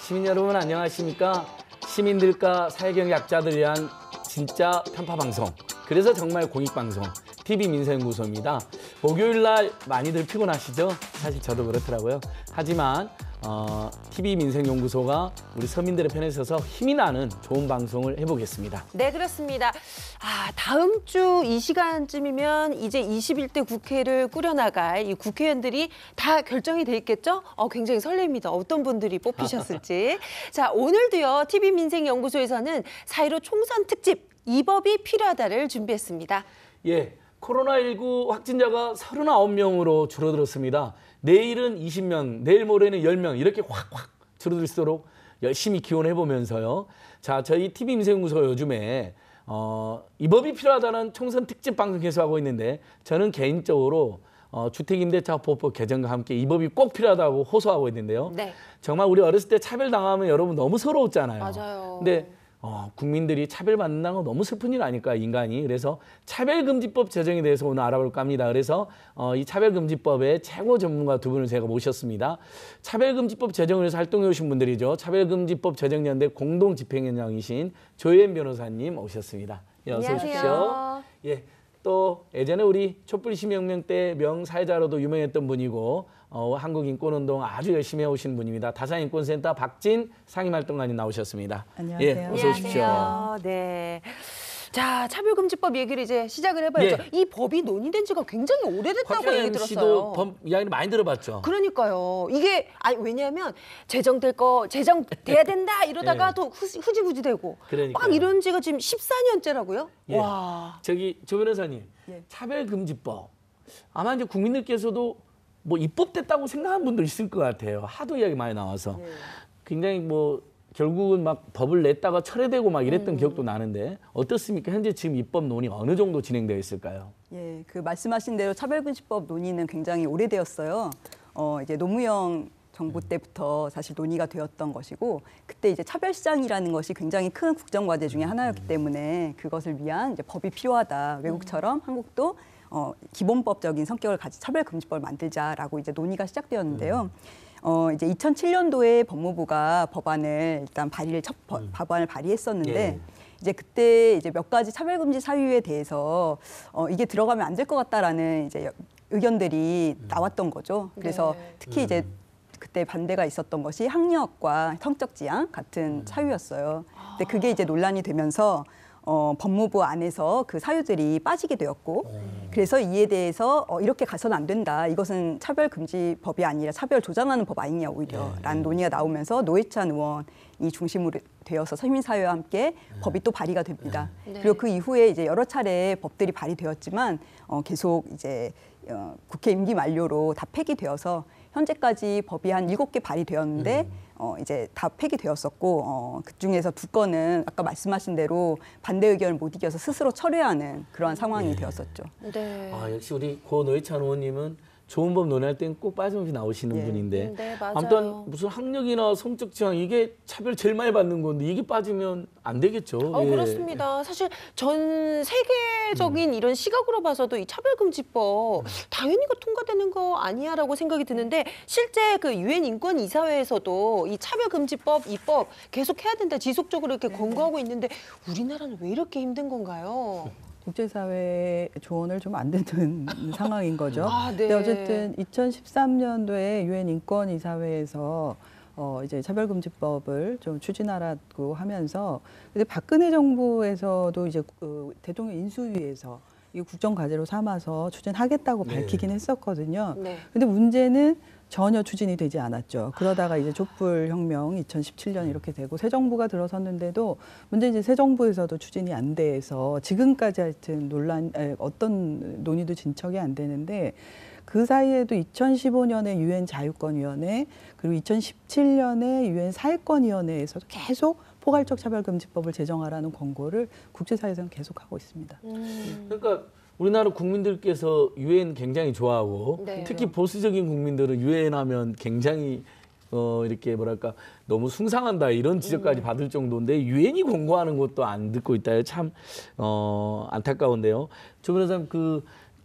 시민 여러분 안녕하십니까? 시민들과 사회경제학자들을 위한 진짜 편파방송. 그래서 정말 공익방송 TV민생연구소입니다. 목요일 날 많이들 피곤하시죠? 사실 저도 그렇더라고요. 하지만 TV민생연구소가 우리 서민들의 편에 서서 힘이 나는 좋은 방송을 해보겠습니다. 네, 그렇습니다. 다음 주 이 시간쯤이면 이제 21대 국회를 꾸려나갈 이 국회의원들이 다 결정이 돼 있겠죠? 굉장히 설렙니다. 어떤 분들이 뽑히셨을지. 자, 오늘도요, TV민생연구소에서는 4.15 총선 특집 이 법이 필요하다를 준비했습니다. 예, 코로나19 확진자가 39명으로 줄어들었습니다. 내일은 20명, 내일 모레는 10명 이렇게 확확 줄어들수록 열심히 기원해보면서요. 자, 저희 TV민생연구소가 요즘에 이 법이 필요하다는 총선 특집 방송 계속하고 있는데 저는 개인적으로 주택임대차보호법 개정과 함께 이 법이 꼭 필요하다고 호소하고 있는데요. 네. 정말 우리 어렸을 때 차별당하면 여러분 너무 서러웠잖아요. 맞아요. 근데 국민들이 차별받는다는 건 너무 슬픈 일 아닐까, 인간이. 그래서 차별금지법 제정에 대해서 오늘 알아볼까 합니다. 그래서 이 차별금지법의 최고 전문가 두 분을 제가 모셨습니다. 차별금지법 제정을 위해서 활동해 오신 분들이죠. 차별금지법 제정연대 공동집행위원장이신 조혜연 변호사님 오셨습니다. 예, 어서 오십시오. 예, 또 예전에 우리 촛불시민혁명 때 명사회자로도 유명했던 분이고 한국인권운동 아주 열심히 해오신 분입니다. 다산인권센터 박진 상임활동가님 나오셨습니다. 안녕하세요. 예, 어서 오십시오. 안녕하세요. 네. 자, 차별금지법 얘기를 이제 시작을 해봐야죠. 예. 이 법이 논의된 지가 굉장히 오래됐다고 얘기 들었어요. 씨도 법 이야기를 많이 들어봤죠. 그러니까요. 이게 왜냐하면 제정돼야 된다 이러다가 예. 또 흐지부지 되고 그러니까요. 막 이런 지가 지금 14년째라고요? 예. 와. 저기 조 변호사님, 예. 차별금지법 아마 이제 국민들께서도 뭐 입법됐다고 생각하는 분도 있을 것 같아요. 하도 이야기 많이 나와서 굉장히 뭐 결국은 막 법을 냈다가 철회되고 막 이랬던 기억도 나는데 어떻습니까? 현재 지금 입법 논의가 어느 정도 진행되어 있을까요? 예, 그 말씀하신 대로 차별금지법 논의는 굉장히 오래되었어요. 이제 노무현 정부 때부터 사실 논의가 되었던 것이고 그때 이제 차별시장이라는 것이 굉장히 큰 국정과제 중에 하나였기 때문에 그것을 위한 이제 법이 필요하다. 외국처럼 한국도 기본법적인 성격을 가진 차별금지법을 만들자라고 이제 논의가 시작되었는데요. 이제 2007년도에 법무부가 법안을 일단 법안을 발의했었는데 예. 이제 그때 이제 몇 가지 차별금지 사유에 대해서 이게 들어가면 안 될 것 같다라는 이제 의견들이 나왔던 거죠. 그래서 네. 특히 이제 그때 반대가 있었던 것이 학력과 성적 지향 같은 사유였어요. 근데 그게 이제 논란이 되면서 법무부 안에서 그 사유들이 빠지게 되었고 그래서 이에 대해서 이렇게 가서는 안 된다. 이것은 차별금지법이 아니라 차별 조장하는 법 아니냐 오히려 라는 논의가 나오면서 노회찬 의원이 중심으로 되어서 시민사회와 함께 법이 또 발의가 됩니다. 네. 그리고 그 이후에 이제 여러 차례 법들이 발의되었지만 계속 이제 국회 임기 만료로 다 폐기되어서 현재까지 법이 한 7개 발의되었는데 이제 다 폐기되었었고 그 중에서 2건은 아까 말씀하신 대로 반대 의견을 못 이겨서 스스로 철회하는 그러한 상황이 되었었죠. 네. 역시 우리 고 노회찬 의원님은 좋은 법 논의할 때는 꼭 빠짐없이 나오시는 예. 분인데 네, 맞아요. 아무튼 무슨 학력이나 성적 지향 이게 차별 제일 많이 받는 건데 이게 빠지면 안 되겠죠. 예. 그렇습니다. 사실 전 세계적인 이런 시각으로 봐서도 이 차별금지법 당연히 통과되는 거 아니야라고 생각이 드는데 실제 그 유엔 인권 이사회에서도 이 차별금지법 입법 계속 해야 된다 지속적으로 이렇게 권고하고 있는데 우리나라는 왜 이렇게 힘든 건가요? 국제사회 조언을 좀 안 듣는 상황인 거죠. 네. 근데 어쨌든 2013년도에 유엔 인권이사회에서 이제 차별금지법을 좀 추진하라고 하면서 근데 박근혜 정부에서도 이제 대통령 인수위에서 이 국정과제로 삼아서 추진하겠다고 밝히긴 했었거든요. 네. 근데 문제는 전혀 추진이 되지 않았죠. 그러다가 이제 촛불혁명 2017년 이렇게 되고 새 정부가 들어섰는데도 문제 이제 새 정부에서도 추진이 안 돼서 지금까지 하여튼 어떤 논의도 진척이 안 되는데 그 사이에도 2015년에 유엔 자유권위원회 그리고 2017년에 유엔 사회권위원회에서도 계속 포괄적 차별금지법을 제정하라는 권고를 국제사회에서는 계속하고 있습니다. 그러니까 우리나라 국민들께서 유엔 굉장히 좋아하고 네. 특히 보수적인 국민들은 유엔 하면 굉장히 이렇게 뭐랄까 너무 숭상한다 이런 지적까지 받을 정도인데 유엔이 권고하는 것도 안 듣고 있다. 참 안타까운데요. 조 변호사님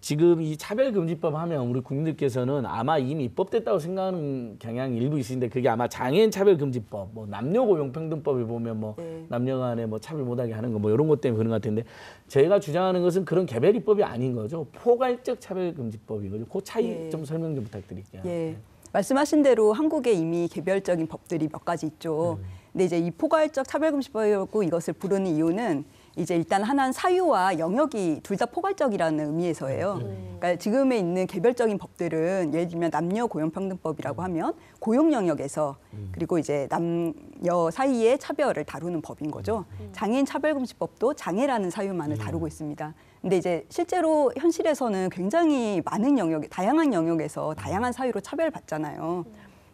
지금 이 차별금지법 하면 우리 국민들께서는 아마 이미 입법됐다고 생각하는 경향이 일부 있으신데 그게 아마 장애인 차별금지법, 뭐 남녀고용평등법을 보면 뭐 네. 남녀간에 뭐 차별 못하게 하는 거 뭐 이런 것 때문에 그런 것 같은데 저희가 주장하는 것은 그런 개별 입법이 아닌 거죠. 포괄적 차별금지법인 거죠. 그 차이 예. 좀 설명 좀 부탁드릴게요. 예. 말씀하신 대로 한국에 이미 개별적인 법들이 몇 가지 있죠. 근데 이제 이 포괄적 차별금지법이라고 이것을 부르는 이유는 이제 일단 하나는 사유와 영역이 둘 다 포괄적이라는 의미에서예요. 그러니까 지금에 있는 개별적인 법들은 예를 들면 남녀고용평등법이라고 하면 고용 영역에서 그리고 이제 남녀 사이의 차별을 다루는 법인 거죠. 장애인 차별금지법도 장애라는 사유만을 다루고 있습니다. 근데 이제 실제로 현실에서는 굉장히 많은 영역, 다양한 영역에서 다양한 사유로 차별받잖아요.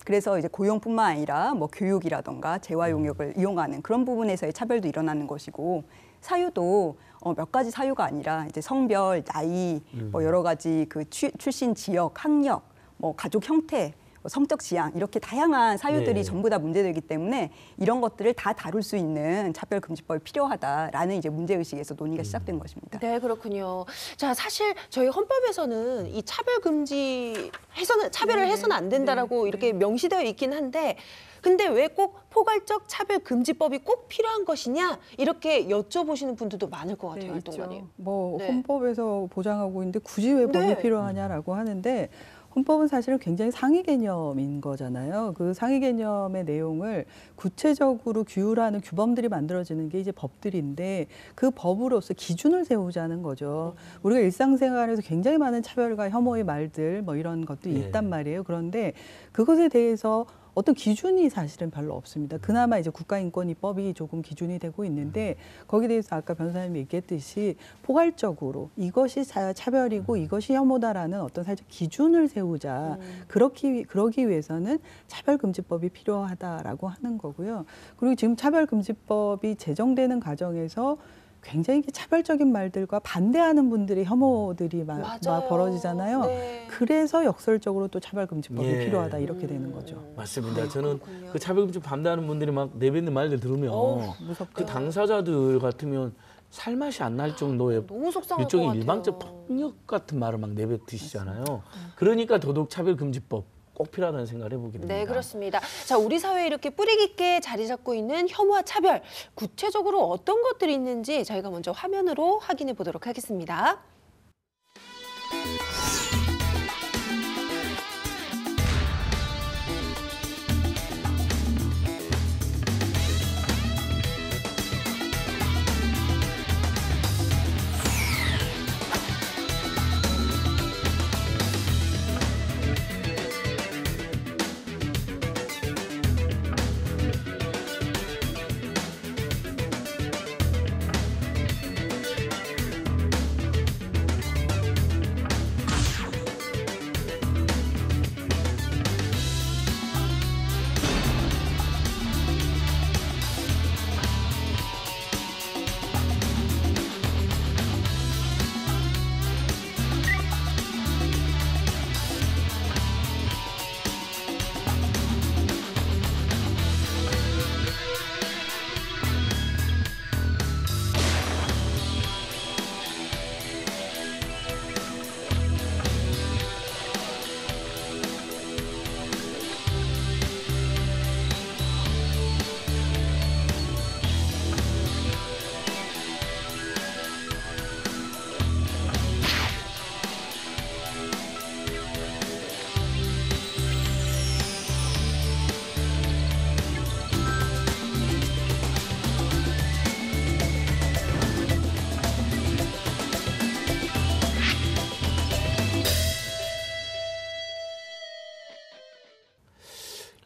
그래서 이제 고용뿐만 아니라 뭐 교육이라던가 재활 용역을 이용하는 그런 부분에서의 차별도 일어나는 것이고 사유도 몇 가지 사유가 아니라 이제 성별, 나이, 뭐 여러 가지 그 출신 지역, 학력, 뭐 가족 형태, 뭐 성적 지향 이렇게 다양한 사유들이 네. 전부 다 문제되기 때문에 이런 것들을 다 다룰 수 있는 차별금지법이 필요하다라는 이제 문제의식에서 논의가 시작된 것입니다. 네, 그렇군요. 자, 사실 저희 헌법에서는 이 차별을 해서는 안 된다라고 이렇게 명시되어 있긴 한데 근데 왜 꼭 포괄적 차별금지법이 꼭 필요한 것이냐 이렇게 여쭤보시는 분들도 많을 것 같아요, 활동가님. 뭐 네. 헌법에서 보장하고 있는데 굳이 왜 법이 네. 필요하냐라고 하는데 헌법은 사실은 굉장히 상위 개념인 거잖아요. 그 상위 개념의 내용을 구체적으로 규율하는 규범들이 만들어지는 게 이제 법들인데 그 법으로서 기준을 세우자는 거죠. 우리가 일상생활에서 굉장히 많은 차별과 혐오의 말들 뭐 이런 것들이 예. 있단 말이에요. 그런데 그것에 대해서 어떤 기준이 사실은 별로 없습니다. 그나마 이제 국가인권위법이 조금 기준이 되고 있는데 거기에 대해서 아까 변호사님이 얘기했듯이 포괄적으로 이것이 차별이고 이것이 혐오다라는 어떤 살짝 기준을 세우자. 그러기 위해서는 차별금지법이 필요하다라고 하는 거고요. 그리고 지금 차별금지법이 제정되는 과정에서 굉장히 차별적인 말들과 반대하는 분들의 혐오들이 막 맞아요. 벌어지잖아요. 네. 그래서 역설적으로 또 차별금지법이 예. 필요하다 이렇게 되는 거죠. 맞습니다. 저는 그렇군요. 그 차별금지 반대하는 분들이 막 내뱉는 말들 들으면 무섭죠. 그 당사자들 같으면 살맛이 안 날 정도의 너무 속상할 것 일종의 같아요. 일방적 폭력 같은 말을 막 내뱉으시잖아요. 그러니까 더더욱 차별금지법 꼭 필요하다는 생각을 해보게 됩니다. 네, 그렇습니다. 자, 우리 사회에 이렇게 뿌리 깊게 자리 잡고 있는 혐오와 차별, 구체적으로 어떤 것들이 있는지 저희가 먼저 화면으로 확인해 보도록 하겠습니다.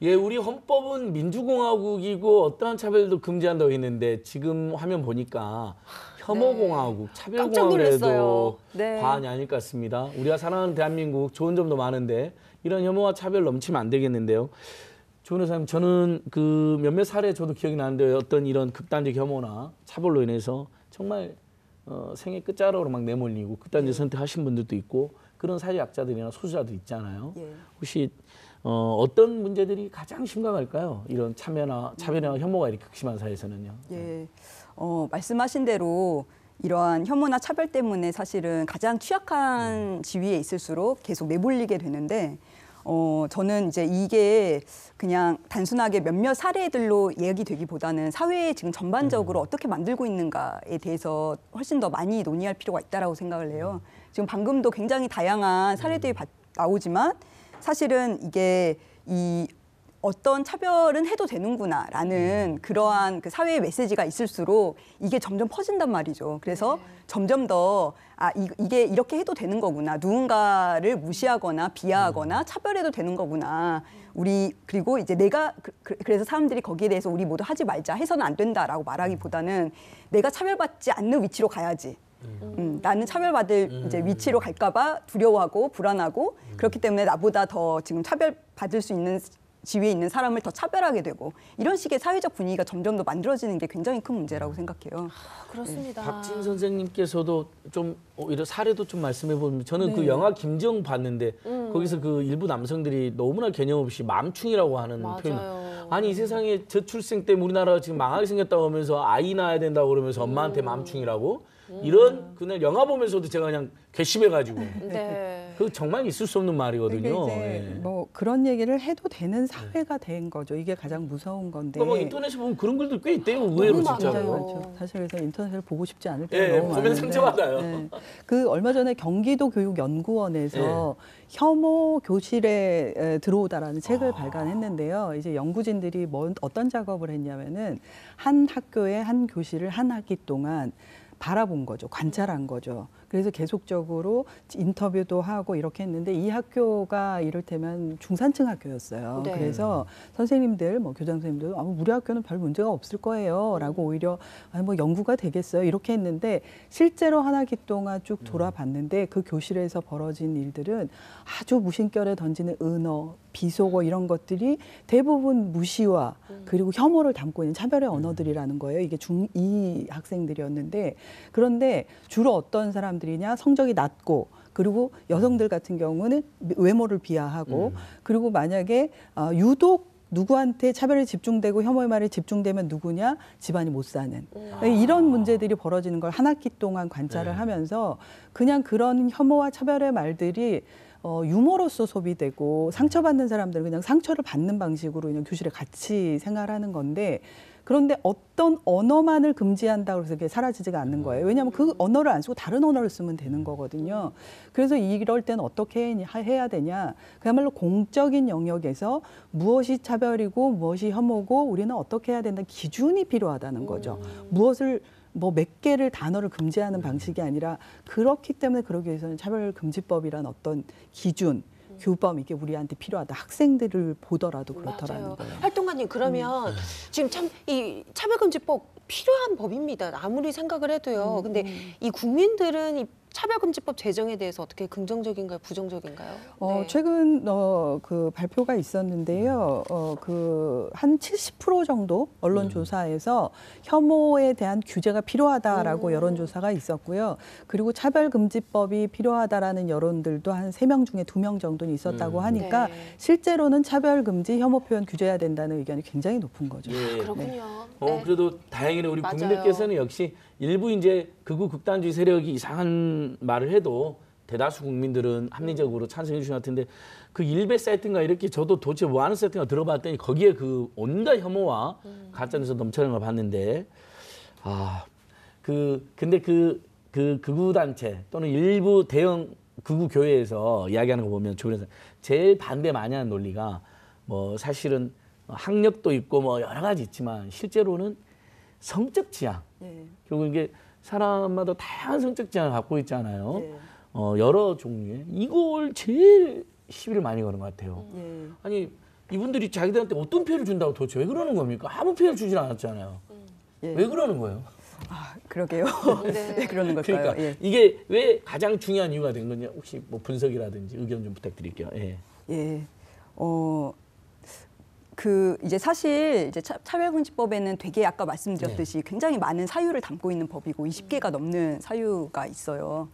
예, 우리 헌법은 민주공화국이고 어떠한 차별도 금지한다고 했는데 지금 화면 보니까 혐오공화국, 깜짝 차별공화국에도 놀랐어요. 네. 과언이 아닐 것 같습니다. 우리가 사랑하는 대한민국 좋은 점도 많은데 이런 혐오와 차별 넘치면 안 되겠는데요. 조 변호사님, 저는 그 몇몇 사례 저도 기억이 나는데 어떤 이런 극단적 혐오나 차별로 인해서 정말 생애 끝자락으로 막 내몰리고 극단적 선택하신 분들도 있고 그런 사회약자들이나 소수자들 있잖아요. 예. 혹시 어떤 문제들이 가장 심각할까요? 이런 차별이나 혐오가 이렇게 극심한 사회에서는요. 예, 말씀하신 대로 이러한 혐오나 차별 때문에 사실은 가장 취약한 지위에 있을수록 계속 내몰리게 되는데 저는 이제 이게 그냥 단순하게 몇몇 사례들로 얘기되기보다는 사회에 지금 전반적으로 어떻게 만들고 있는가에 대해서 훨씬 더 많이 논의할 필요가 있다라고 생각을 해요. 지금 방금도 굉장히 다양한 사례들이 나오지만 사실은 이게 이 어떤 차별은 해도 되는구나라는 그러한 그 사회의 메시지가 있을수록 이게 점점 퍼진단 말이죠. 그래서 점점 더 이게 이렇게 해도 되는 거구나. 누군가를 무시하거나 비하하거나 차별해도 되는 거구나. 그리고 이제 내가 그래서 사람들이 거기에 대해서 우리 모두 하지 말자, 해서는 안 된다라고 말하기보다는 내가 차별받지 않는 위치로 가야지. 나는 차별받을 이제 위치로 갈까봐 두려워하고 불안하고 그렇기 때문에 나보다 더 지금 차별받을 수 있는 지위에 있는 사람을 더 차별하게 되고 이런 식의 사회적 분위기가 점점 더 만들어지는 게 굉장히 큰 문제라고 생각해요. 그렇습니다. 박진 선생님께서도 좀 이런 사례도 좀 말씀해 보면 저는 그 영화 김정 봤는데 거기서 그 일부 남성들이 너무나 개념 없이 맘충이라고 하는 표현. 아니 이 세상에 저출생 때문에 우리나라가 지금 망하게 생겼다고 하면서 아이 낳아야 된다고 그러면서 엄마한테 맘충이라고 이런 그날 영화 보면서도 제가 그냥 괘씸해가지고 네. 그 정말 있을 수 없는 말이거든요. 그러니까 이제 예. 뭐 그런 얘기를 해도 되는 사회가 된 거죠. 이게 가장 무서운 건데. 그러니까 뭐 인터넷에 보면 그런 글들 꽤 있대요. 의외로 너무 진짜로. 많아요. 맞죠. 사실 그래서 인터넷을 보고 싶지 않을 때가 예, 너무 보면 많은데. 상처받아요. 네. 그 얼마 전에 경기도 교육연구원에서 혐오 교실에 들어오다라는 책을 발간했는데요. 이제 연구진들이 어떤 작업을 했냐면은 한 학교의 한 교실을 한 학기 동안 바라본 거죠. 관찰한 거죠. 그래서 계속적으로 인터뷰도 하고 이렇게 했는데 이 학교가 이를테면 중산층 학교였어요. 네. 그래서 선생님들, 뭐 교장 선생님들, 우리 학교는 별 문제가 없을 거예요.라고 오히려 뭐 연구가 되겠어요. 이렇게 했는데 실제로 한 학기 동안 쭉 돌아봤는데 그 교실에서 벌어진 일들은 아주 무심결에 던지는 은어, 비속어 이런 것들이 대부분 무시와 그리고 혐오를 담고 있는 차별의 언어들이라는 거예요. 이게 중2 학생들이었는데 그런데 주로 어떤 사람들이냐 성적이 낮고 그리고 여성들 같은 경우는 외모를 비하하고 그리고 만약에 유독 누구한테 차별이 집중되고 혐오의 말이 집중되면 누구냐? 집안이 못 사는. 이런 문제들이 벌어지는 걸 한 학기 동안 관찰을 하면서 그냥 그런 혐오와 차별의 말들이 유머로서 소비되고 상처받는 사람들은 그냥 상처를 받는 방식으로 그냥 교실에 같이 생활하는 건데 그런데 어떤 언어만을 금지한다고 해서 그게 사라지지가 않는 거예요. 왜냐하면 그 언어를 안 쓰고 다른 언어를 쓰면 되는 거거든요. 그래서 이럴 때는 어떻게 해야 되냐. 그야말로 공적인 영역에서 무엇이 차별이고 무엇이 혐오고 우리는 어떻게 해야 된다는 기준이 필요하다는 거죠. 무엇을 뭐 몇 개를 단어를 금지하는 방식이 아니라 그렇기 때문에 그러기 위해서는 차별금지법이란 어떤 기준, 규범 이게 우리한테 필요하다. 학생들을 보더라도 그렇더라는 맞아요. 거예요. 활동가님 그러면 지금 참 이 차별금지법 필요한 법입니다. 아무리 생각을 해도요. 근데 이 국민들은 이 차별금지법 제정에 대해서 어떻게 긍정적인가요, 부정적인가요? 네. 최근 그 발표가 있었는데요. 그 한 70% 정도 언론 조사에서 혐오에 대한 규제가 필요하다라고 여론조사가 있었고요. 그리고 차별금지법이 필요하다라는 여론들도 한 3명 중에 2명 정도는 있었다고 하니까 네. 실제로는 차별금지, 혐오 표현 규제해야 된다는 의견이 굉장히 높은 거죠. 예. 그렇군요. 네. 그래도 다행히는 우리 맞아요. 국민들께서는 역시 일부 이제 극우 극단주의 세력이 이상한 말을 해도 대다수 국민들은 합리적으로 찬성해 주신 것 같은데 그 일베 사이트인가 이렇게 저도 도대체 뭐 하는 사이트인가 들어봤더니 거기에 그 온갖 혐오와 가짜뉴스 넘쳐나는 걸 봤는데 근데 그 극우 단체 또는 일부 대형 극우 교회에서 이야기하는 거 보면 주변에서 제일 반대 많이 하는 논리가 뭐 사실은 학력도 있고 뭐 여러 가지 있지만 실제로는 성적 지향. 결국 이게 사람마다 다양한 성적 지향을 갖고 있잖아요. 여러 종류의. 이걸 제일 시비를 많이 거는 것 같아요. 아니 이분들이 자기들한테 어떤 피해를 준다고 도대체 왜 그러는 겁니까? 아무 피해를 주질 않았잖아요. 왜 그러는 거예요? 그러게요. 네. 왜 그러는 걸까요? 그러니까 이게 왜 가장 중요한 이유가 된 건지 혹시 뭐 분석이라든지 의견 좀 부탁드릴게요. 이제 사실 이제 차별금지법에는 되게 아까 말씀드렸듯이 굉장히 많은 사유를 담고 있는 법이고 20개가 넘는 사유가 있어요.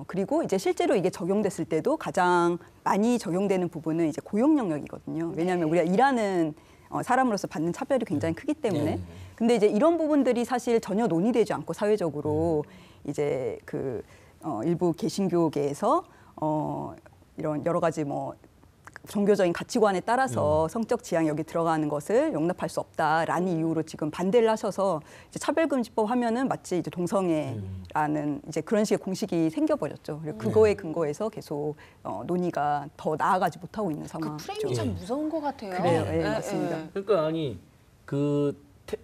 그리고 이제 실제로 이게 적용됐을 때도 가장 많이 적용되는 부분은 이제 고용 영역이거든요. 왜냐하면 우리가 일하는 사람으로서 받는 차별이 굉장히 크기 때문에 네. 근데 이제 이런 부분들이 사실 전혀 논의되지 않고 사회적으로 이제 일부 개신교계에서 이런 여러 가지 뭐 종교적인 가치관에 따라서 성적 지향이 여기 들어가는 것을 용납할 수 없다라는 이유로 지금 반대를 하셔서 이제 차별금지법 하면은 마치 이제 동성애라는 이제 그런 식의 공식이 생겨버렸죠. 그리고 그거에 근거해서 계속 논의가 더 나아가지 못하고 있는 그 상황이죠. 프레임이 참 무서운 것 같아요. 그래요. 예, 맞습니다. 그러니까 아니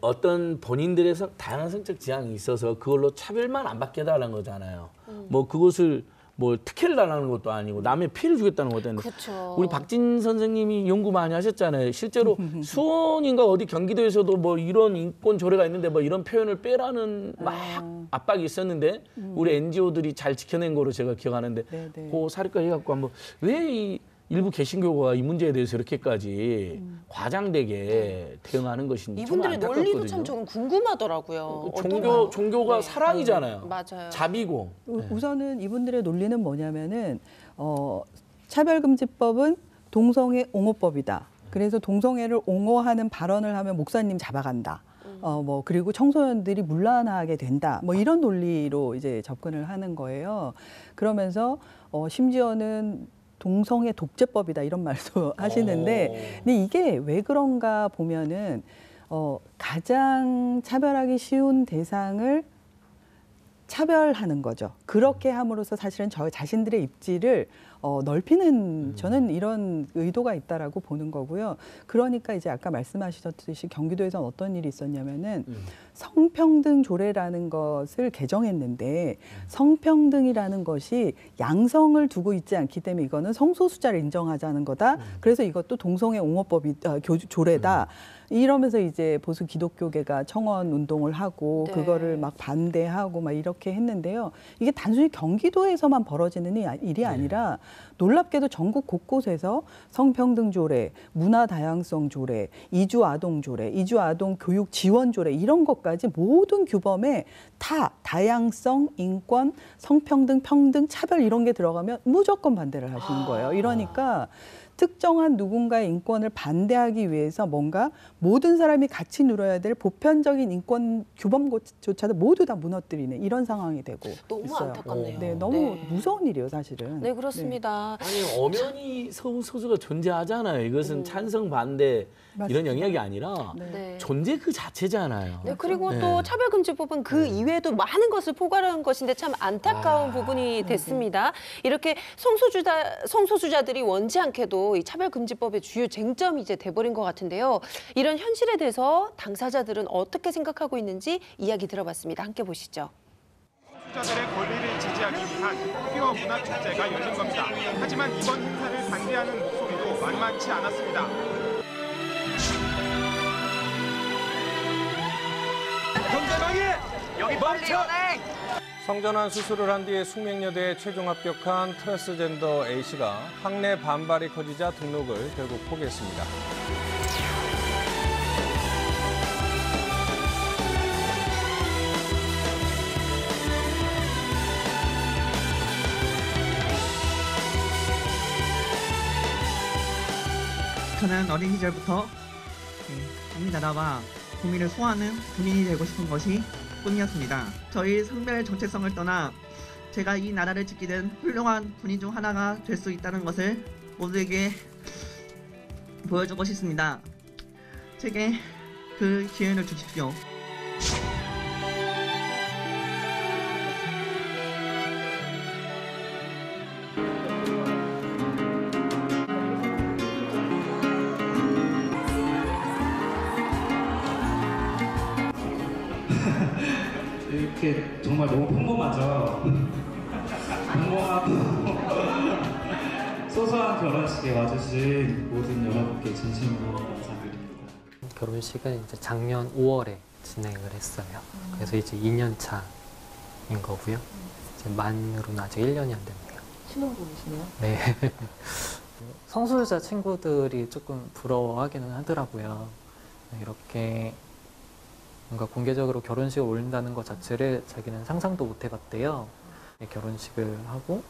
어떤 본인들의 다양한 성적 지향이 있어서 그걸로 차별만 안 받게 해달라는 거잖아요. 뭐 그것을 뭐 특혜를 달라는 것도 아니고 남의 피해를 주겠다는 것도 아니고. 그렇죠. 우리 박진 선생님이 연구 많이 하셨잖아요. 실제로 수원인가 어디 경기도에서도 뭐 이런 인권 조례가 있는데 뭐 이런 표현을 빼라는 막 압박이 있었는데 우리 NGO들이 잘 지켜낸 거로 제가 기억하는데 네, 네. 그 사례까지 해갖고 한번 왜 이 일부 개신교가 이 문제에 대해서 이렇게까지 과장되게 대응하는 것인지 이분들의 좀 논리도 안타깝거든요. 참 조금 궁금하더라고요. 종교가 네. 사랑이잖아요. 맞아요. 자비고. 우선은 이분들의 논리는 뭐냐면은 차별금지법은 동성애 옹호법이다. 그래서 동성애를 옹호하는 발언을 하면 목사님 잡아간다. 뭐 그리고 청소년들이 문란하게 된다. 뭐 이런 논리로 이제 접근을 하는 거예요. 그러면서 심지어는 동성애 독재법이다 이런 말도 하시는데, 근데 이게 왜 그런가 보면은 가장 차별하기 쉬운 대상을 차별하는 거죠. 그렇게 함으로써 사실은 저 자신들의 입지를 넓히는 저는 이런 의도가 있다라고 보는 거고요. 그러니까 이제 아까 말씀하셨듯이 경기도에서는 어떤 일이 있었냐면은 성평등 조례라는 것을 개정했는데 성평등이라는 것이 양성을 두고 있지 않기 때문에 이거는 성소수자를 인정하자는 거다. 그래서 이것도 동성애 옹호법이 조례다. 이러면서 이제 보수 기독교계가 청원 운동을 하고 네. 그거를 막 반대하고 막 이렇게 했는데요. 이게 단순히 경기도에서만 벌어지는 일이 아니라 놀랍게도 전국 곳곳에서 성평등 조례, 문화 다양성 조례, 이주 아동 조례, 이주 아동 교육 지원 조례 이런 것까지 모든 규범에 다 다양성, 인권, 성평등, 평등, 차별 이런 게 들어가면 무조건 반대를 하시는 거예요. 이러니까 특정한 누군가의 인권을 반대하기 위해서 뭔가 모든 사람이 같이 누려야 될 보편적인 인권 규범조차도 모두 다 무너뜨리는 이런 상황이 되고 너무 있어요. 안타깝네요. 네, 너무 네. 무서운 일이에요, 사실은. 네, 그렇습니다. 아니 엄연히 소수가 존재하잖아요. 이것은 찬성 반대 이런 맞습니다. 영역이 아니라 네. 존재 그 자체잖아요. 네, 그리고 네. 또 차별금지법은 그 이외에도 많은 것을 포괄한 것인데 참 안타까운 부분이 됐습니다. 이렇게 성소수자들이 원치 않게도 이 차별금지법의 주요 쟁점이 이제 돼버린 것 같은데요. 이런 현실에 대해서 당사자들은 어떻게 생각하고 있는지 이야기 들어봤습니다. 함께 보시죠. 소수자들의 권리를 지지하기 위한 퀴어 문화 축제가 열린 겁니다. 하지만 이번 행사를 반대하는 목소리도 만만치 않았습니다. 경제방위 여기 멈춰! 성전환 수술을 한 뒤에 숙명여대에 최종 합격한 트랜스젠더 A씨가 학내 반발이 커지자 등록을 결국 포기했습니다. 저는 어린 시절부터 우리나라와 국민을 소화하는 군인이 되고 싶은 것이 꿈이었습니다. 저희 성별 정체성을 떠나 제가 이 나라를 지키는 훌륭한 군인 중 하나가 될 수 있다는 것을 모두에게 보여주고 싶습니다. 제게 그 기회를 주십시오. 이렇게 정말 너무 평범하죠. 평범하고 소소한 결혼식에 와주신 모든 여러분께 진심으로 감사드립니다. 결혼식은 이제 작년 5월에 진행을 했어요. 그래서 이제 2년 차인 거고요. 이제 만으로는 아직 1년이 안 됩니다. 신혼부부시네요. 네. 성소수자 친구들이 조금 부러워하기는 하더라고요. 이렇게 뭔가 공개적으로 결혼식을 올린다는 것 자체를 자기는 상상도 못 해봤대요. 결혼식을 하고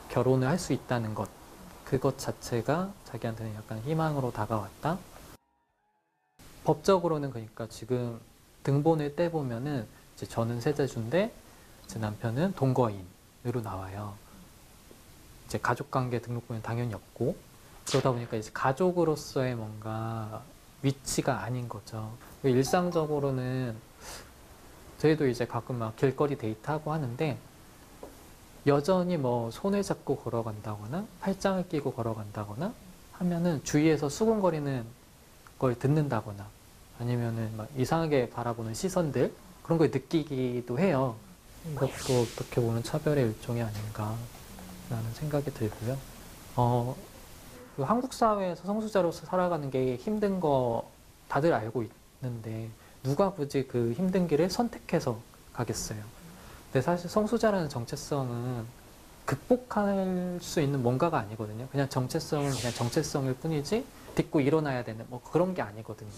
결혼을 할 수 있다는 것, 그것 자체가 자기한테는 약간 희망으로 다가왔다. 법적으로는 그러니까 지금 등본을 떼보면은 이제 저는 세대주인데 제 남편은 동거인으로 나와요. 이제 가족관계 등록부는 당연히 없고 그러다 보니까 이제 가족으로서의 뭔가 위치가 아닌 거죠. 일상적으로는 저희도 이제 가끔 막 길거리 데이트하고 하는데 여전히 뭐 손을 잡고 걸어간다거나 팔짱을 끼고 걸어간다거나 하면은 주위에서 수군거리는 걸 듣는다거나 아니면은 막 이상하게 바라보는 시선들 그런 걸 느끼기도 해요. 이것도 어떻게 보면 차별의 일종이 아닌가라는 생각이 들고요. 그 한국 사회에서 성소수자로서 살아가는 게 힘든 거 다들 알고 있는데 누가 굳이 그 힘든 길을 선택해서 가겠어요. 근데 사실 성소수자라는 정체성은 극복할 수 있는 뭔가가 아니거든요. 그냥 정체성은 그냥 정체성일 뿐이지 딛고 일어나야 되는 뭐 그런 게 아니거든요.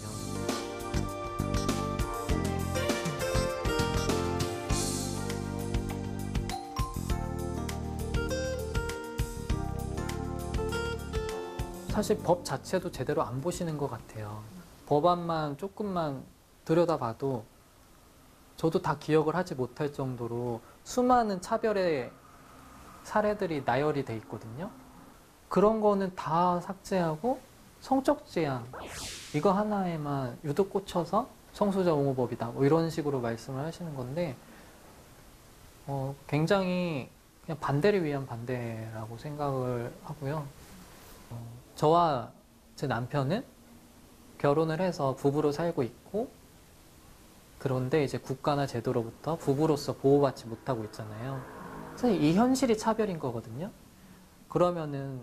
사실 법 자체도 제대로 안 보시는 것 같아요. 법안만 조금만 들여다봐도 저도 다 기억을 하지 못할 정도로 수많은 차별의 사례들이 나열이 돼 있거든요. 그런 거는 다 삭제하고 성적 지향 이거 하나에만 유독 꽂혀서 성소수자 옹호법이다 뭐 이런 식으로 말씀을 하시는 건데 굉장히 그냥 반대를 위한 반대라고 생각을 하고요. 저와 제 남편은 결혼을 해서 부부로 살고 있고 그런데 이제 국가나 제도로부터 부부로서 보호받지 못하고 있잖아요. 사실 이 현실이 차별인 거거든요. 그러면은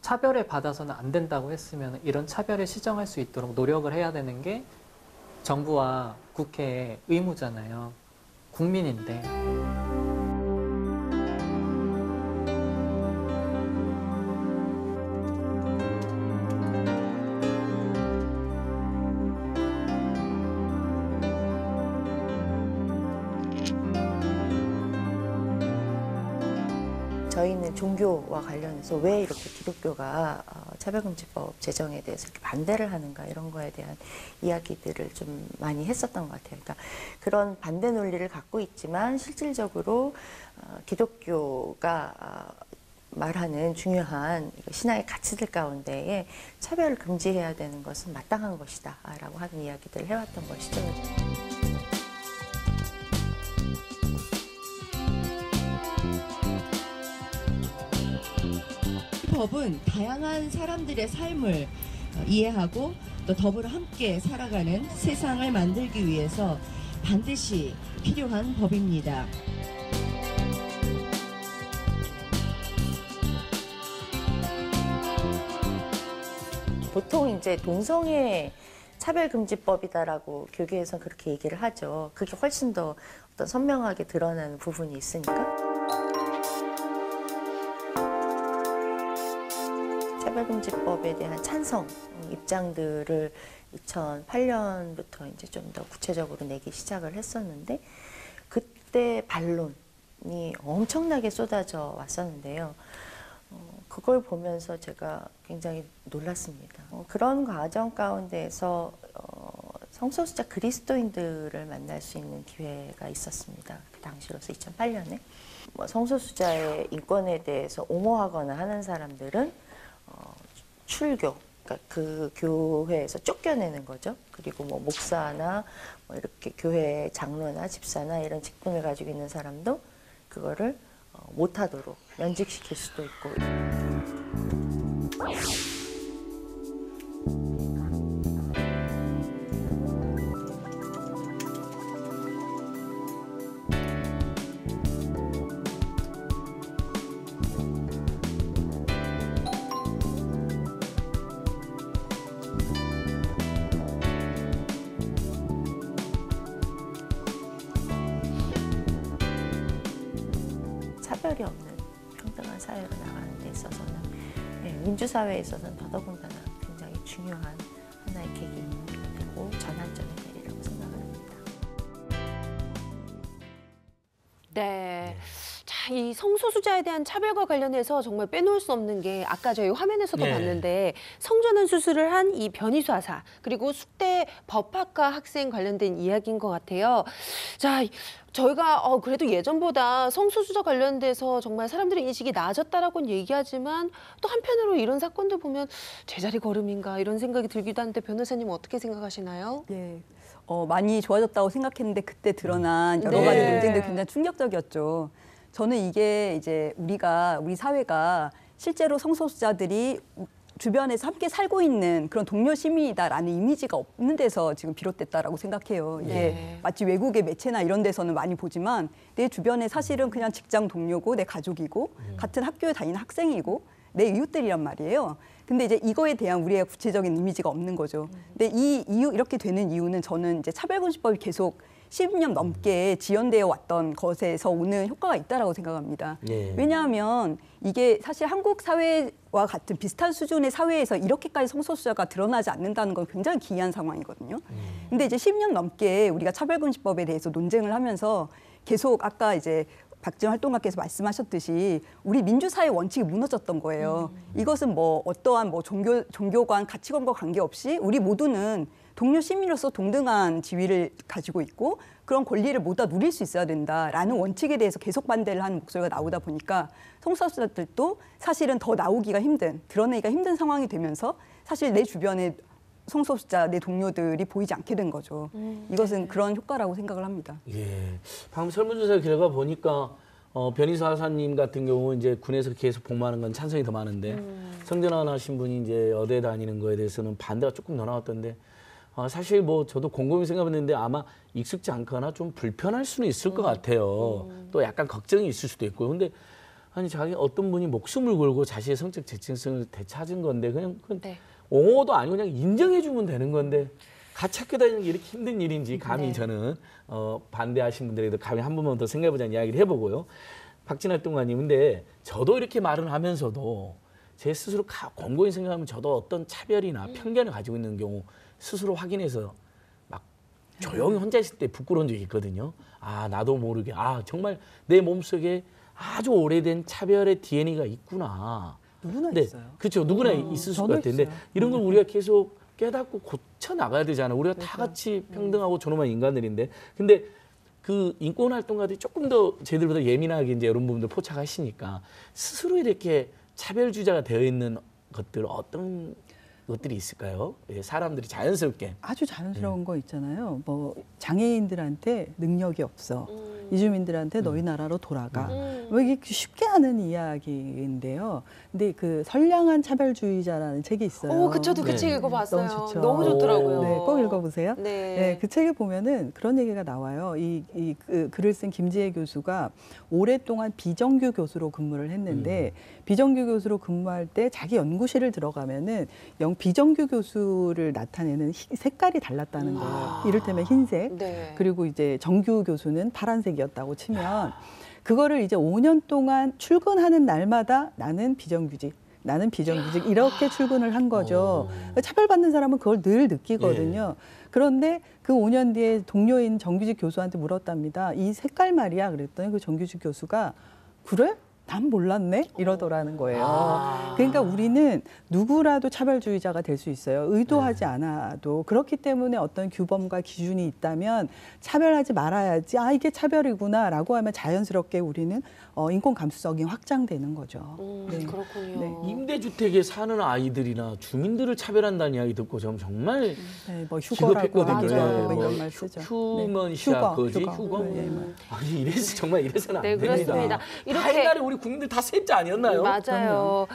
차별을 받아서는 안 된다고 했으면 이런 차별을 시정할 수 있도록 노력을 해야 되는 게 정부와 국회의 의무잖아요. 국민인데. 저희는 종교와 관련해서 왜 이렇게 기독교가 차별금지법 제정에 대해서 이렇게 반대를 하는가 이런 거에 대한 이야기들을 좀 많이 했었던 것 같아요. 그러니까 그런 반대 논리를 갖고 있지만 실질적으로 기독교가 말하는 중요한 신앙의 가치들 가운데에 차별을 금지해야 되는 것은 마땅한 것이다 라고 하는 이야기들을 해왔던 것이죠. 법은 다양한 사람들의 삶을 이해하고 또 더불어 함께 살아가는 세상을 만들기 위해서 반드시 필요한 법입니다. 보통 이제 동성애 차별금지법이다라고 교계에서는 그렇게 얘기를 하죠. 그게 훨씬 더 어떤 선명하게 드러나는 부분이 있으니까. 차별금지법에 대한 찬성 입장들을 2008년부터 이제 좀 더 구체적으로 내기 시작을 했었는데 그때 반론이 엄청나게 쏟아져 왔었는데요. 그걸 보면서 제가 굉장히 놀랐습니다. 그런 과정 가운데에서 성소수자 그리스도인들을 만날 수 있는 기회가 있었습니다. 그 당시로서 2008년에 성소수자의 인권에 대해서 옹호하거나 하는 사람들은 출교, 그러니까 그 교회에서 쫓겨내는 거죠. 그리고 뭐 목사나 뭐 이렇게 교회 장로나 집사나 이런 직분을 가지고 있는 사람도 그거를 못하도록 면직시킬 수도 있고. 차별이 없는 평등한 사회로 나가는 데 있어서는 민주사회에 있어서는 더더군다나 굉장히 중요한 하나의 계기이고 전환점이 되리라고 생각을 합니다. 네. 자, 이 성소수자에 대한 차별과 관련해서 정말 빼놓을 수 없는 게 아까 저희 화면에서도 네. 봤는데 성전환 수술을 한 이 변희사사 그리고 숙대 법학과 학생 관련된 이야기인 것 같아요. 자, 저희가 그래도 예전보다 성소수자 관련돼서 정말 사람들의 인식이 나아졌다라고는 얘기하지만 또 한편으로 이런 사건들 보면 제자리 걸음인가 이런 생각이 들기도 하는데 변호사님 어떻게 생각하시나요? 예. 많이 좋아졌다고 생각했는데 그때 드러난 여러 가지 네. 논쟁들 굉장히 충격적이었죠. 저는 이게 이제 우리 사회가 실제로 성소수자들이 주변에서 함께 살고 있는 그런 동료 시민이다라는 이미지가 없는 데서 지금 비롯됐다라고 생각해요. 이게 네. 마치 외국의 매체나 이런 데서는 많이 보지만 내 주변에 사실은 그냥 직장 동료고 내 가족이고 같은 학교에 다니는 학생이고 내 이웃들이란 말이에요. 근데 이제 이거에 대한 우리의 구체적인 이미지가 없는 거죠. 근데 이렇게 되는 이유는 저는 이제 차별금지법이 계속 10년 넘게 지연되어 왔던 것에서 오는 효과가 있다라고 생각합니다. 예. 왜냐하면 이게 사실 한국 사회와 같은 비슷한 수준의 사회에서 이렇게까지 성소수자가 드러나지 않는다는 건 굉장히 기이한 상황이거든요. 근데 이제 10년 넘게 우리가 차별금지법에 대해서 논쟁을 하면서 계속 아까 이제 박지원 활동가께서 말씀하셨듯이 우리 민주사회 원칙이 무너졌던 거예요. 이것은 뭐 어떠한 뭐 종교관, 가치관과 관계없이 우리 모두는 동료 시민으로서 동등한 지위를 가지고 있고 그런 권리를 모두 누릴 수 있어야 된다라는 원칙에 대해서 계속 반대를 하는 목소리가 나오다 보니까 성소수자들도 사실은 더 나오기가 힘든, 드러내기가 힘든 상황이 되면서 사실 내 주변에 성소수자, 내 동료들이 보이지 않게 된 거죠. 이것은 그런 효과라고 생각을 합니다. 예. 방금 설문조사 결과 보니까 변희사사님 같은 경우 이제 군에서 계속 복무하는 건 찬성이 더 많은데 성전환 하신 분이 이제 여대 다니는 거에 대해서는 반대가 조금 더 나왔던데 사실 뭐 저도 곰곰이 생각했는데 아마 익숙지 않거나 좀 불편할 수는 있을 것 같아요. 또 약간 걱정이 있을 수도 있고. 근데 아니 자기 어떤 분이 목숨을 걸고 자신의 성적 지칭성을 되찾은 건데 그냥 네. 옹호도 아니고 그냥 인정해주면 되는 건데 같이 학교 다니는 게 이렇게 힘든 일인지 감히 네. 저는 반대하신 분들에도 감히 한 번만 더 생각해보자는 이야기를 해보고요. 박진아 활동가님, 근데 저도 이렇게 말을 하면서도 제 스스로 곰곰이 생각하면 저도 어떤 차별이나 편견을 가지고 있는 경우 스스로 확인해서 막 조용히 혼자 있을 때 부끄러운 적이 있거든요. 아, 나도 모르게 정말 내 몸속에 아주 오래된 차별의 DNA가 있구나. 누구나 네, 있어요. 그렇죠. 누구나 있을 것 저도 같은데 있어요. 이런 걸 우리가 계속 깨닫고 고쳐 나가야 되잖아요. 우리가 다 같이 평등하고 존엄한 인간들인데, 근데 그 인권 활동가들이 조금 더 저희들보다 예민하게 이제 이런 부분들 포착하시니까 스스로 이렇게 차별주자가 되어 있는 것들 어떤 것들이 있을까요? 예, 사람들이 자연스럽게. 아주 자연스러운 거 있잖아요. 뭐 장애인들한테 능력이 없어. 이주민들한테 너희 나라로 돌아가. 뭐 이게 쉽게 하는 이야기인데요. 근데 그 선량한 차별주의자라는 책이 있어요. 저도 그 네. 책 읽어봤어요. 너무 좋죠. 너무 좋더라고요. 네, 꼭 읽어보세요. 네. 네, 그 책에 보면은 그런 얘기가 나와요. 그 글을 쓴 김지혜 교수가 오랫동안 비정규 교수로 근무를 했는데 비정규 교수로 근무할 때 자기 연구실을 들어가면은 비정규 교수를 나타내는 색깔이 달랐다는 거예요. 이를테면 흰색. 네. 그리고 이제 정규 교수는 파란색이었다고 치면 그거를 이제 5년 동안 출근하는 날마다 나는 비정규직 이렇게 출근을 한 거죠. 차별받는 사람은 그걸 늘 느끼거든요. 그런데 그 5년 뒤에 동료인 정규직 교수한테 물었답니다. 이 색깔 말이야. 그랬더니 그 정규직 교수가 그래? 난 몰랐네? 이러더라는 거예요. 그러니까 우리는 누구라도 차별주의자가 될 수 있어요. 의도하지 않아도. 그렇기 때문에 어떤 규범과 기준이 있다면 차별하지 말아야지. 이게 차별이구나 라고 하면 자연스럽게 우리는 인권 감수성이 확장되는 거죠. 네. 그렇군요. 네. 임대주택에 사는 아이들이나 주민들을 차별한다는 이야기 듣고 저는 정말 네, 뭐 휴거라고 기겁했거든요. 맞아요. 뭐 이런 말 쓰죠. 휴먼시아 그지? 휴거? 네, 아니 이래서 정말 이래서는 안 네, 됩니다. 그렇습니다. 다 이렇게 옛날에 우리 국민들 다 세자 아니었나요? 맞아요.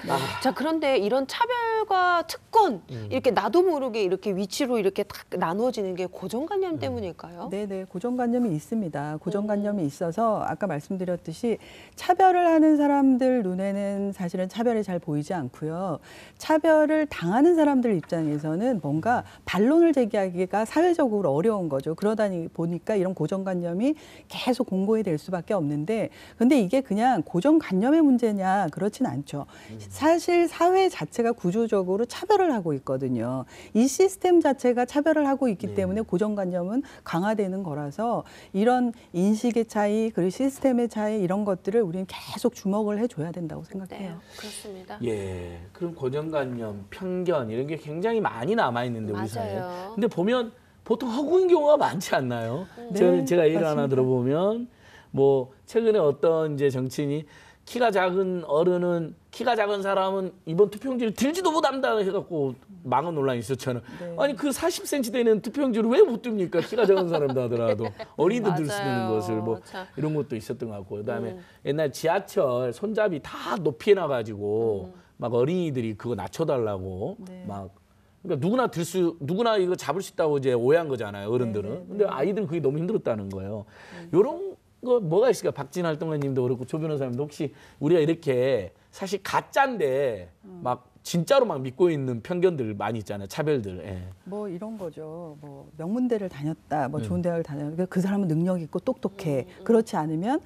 자, 그런데 이런 차별과 특권 이렇게 나도 모르게 이렇게 위치로 이렇게 딱 나누어지는 게 고정관념 때문일까요? 네네, 고정관념이 있습니다. 고정관념이 있어서 아까 말씀드렸듯이 차별을 하는 사람들 눈에 눈에는 사실은 차별이 잘 보이지 않고요. 차별을 당하는 사람들 입장에서는 뭔가 반론을 제기하기가 사회적으로 어려운 거죠. 그러다 보니까 이런 고정관념이 계속 공고히 될 수밖에 없는데, 근데 이게 그냥 고정관념의 문제냐, 그렇진 않죠. 사실 사회 자체가 구조적으로 차별을 하고 있거든요. 이 시스템 자체가 차별을 하고 있기 때문에 고정관념은 강화되는 거라서 이런 인식의 차이, 그리고 시스템의 차이, 이런 것들을 우리는 계속 주목을 해줘야 된다고 생각해요. 네, 그렇습니다. 예, 그런 고정관념, 편견 이런 게 굉장히 많이 남아 있는데 우리 사회에. 맞아요. 근데 보면 보통 허구인 경우가 많지 않나요? 네, 제가 예를 맞습니다. 하나 들어보면 뭐 최근에 어떤 이제 정치인이 키가 작은 사람은 이번 투표용지를 들지도 못한다 해갖고 망언 논란이 있었잖아요. 네. 아니 그 40cm 되는 투표용지를 왜 못 듭니까? 키가 작은 사람도 하더라도 어린이들 들 수 있는 것을 뭐 참. 이런 것도 있었던 것 같고, 그다음에 옛날 지하철 손잡이 다 높이 해놔가지고 막 어린이들이 그거 낮춰달라고 네. 막. 그러니까 누구나 이거 잡을 수 있다고 이제 오해한 거잖아요, 어른들은. 네, 네, 네. 근데 아이들은 그게 너무 힘들었다는 거예요. 요런 거 뭐가 있을까? 박진 활동가님도 그렇고 조 변호사님도 혹시 우리가 이렇게 사실 가짜인데 막 진짜로 막 믿고 있는 편견들 많이 있잖아요, 차별들. 예. 뭐 이런 거죠. 뭐 명문대를 다녔다, 뭐 좋은 대학을 다녔다. 그 사람은 능력 있고 똑똑해. 그렇지 않으면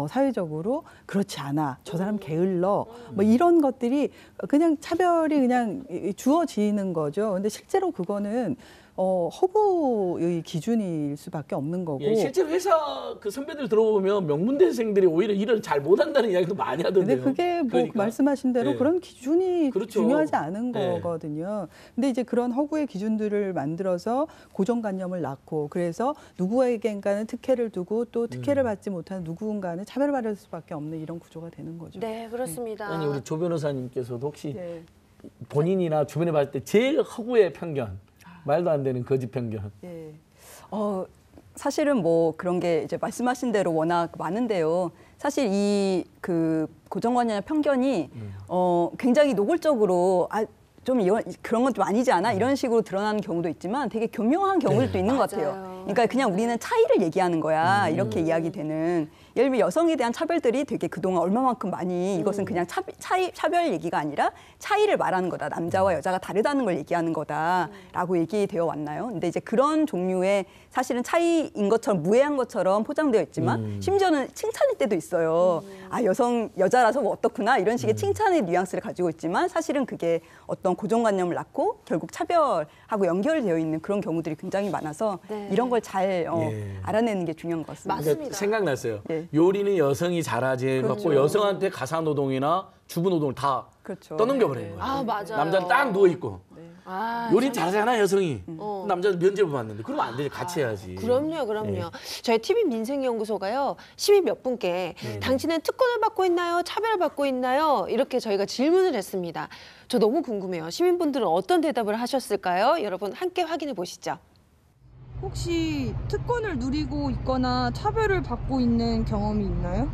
사회적으로 그렇지 않아. 저 사람 게을러. 뭐 이런 것들이 그냥 차별이 그냥 주어지는 거죠. 근데 실제로 그거는 허구의 기준일 수밖에 없는 거고. 예, 실제로 회사 그 선배들 들어보면 명문대생들이 오히려 일을 잘 못한다는 이야기도 많이 하던데요. 근데 그게 뭐 그러니까. 말씀하신 대로 예. 그런 기준이 그렇죠. 중요하지 않은 예. 거거든요. 근데 이제 그런 허구의 기준들을 만들어서 고정관념을 낳고, 그래서 누구에겐가는 특혜를 두고 또 특혜를 받지 못하는 누군가는 차별받을 수밖에 없는 이런 구조가 되는 거죠. 네, 그렇습니다. 아니 우리 조 변호사님께서도 혹시 네. 본인이나 주변에 봤을 때 제일 허구의 편견, 말도 안 되는 거짓 편견. 예. 사실은 뭐 그런 게 이제 말씀하신 대로 워낙 많은데요. 사실 이 그 고정관념 편견이 굉장히 노골적으로 좀 그런 건 좀 아니지 않아? 이런 식으로 드러나는 경우도 있지만 되게 교묘한 경우들도 있는 것 같아요. 그러니까 그냥 우리는 차이를 얘기하는 거야. 이렇게 이야기되는. 예를 들면 여성에 대한 차별들이 되게 그동안 얼마만큼 많이 이것은 그냥 차별 얘기가 아니라 차이를 말하는 거다. 남자와 여자가 다르다는 걸 얘기하는 거다라고 얘기되어 왔나요? 근데 이제 그런 종류의 사실은 차이인 것처럼 무해한 것처럼 포장되어 있지만 심지어는 칭찬일 때도 있어요. 여자라서 뭐 어떻구나 이런 식의 칭찬의 뉘앙스를 가지고 있지만 사실은 그게 어떤 고정관념을 낳고 결국 차별하고 연결되어 있는 그런 경우들이 굉장히 많아서 이런 걸 잘 알아내는 게 중요한 것 같습니다. 맞습니다. 생각났어요. 예. 요리는 여성이 잘하지 갖고 여성한테 가사노동이나 주부노동을 다 그렇죠. 떠넘겨버리는 거예요. 아, 맞아요. 남자는 딱 누워있고. 아, 요리 잘하잖아 여성이. 어. 남자는 면접을 받는데 그러면 안 되지. 같이 해야지. 그럼요. 예. 저희 TV 민생연구소가요, 시민 몇 분께 당신은 특권을 받고 있나요? 차별을 받고 있나요? 이렇게 저희가 질문을 했습니다. 저 너무 궁금해요. 시민분들은 어떤 대답을 하셨을까요? 여러분 함께 확인해 보시죠. 혹시 특권을 누리고 있거나 차별을 받고 있는 경험이 있나요?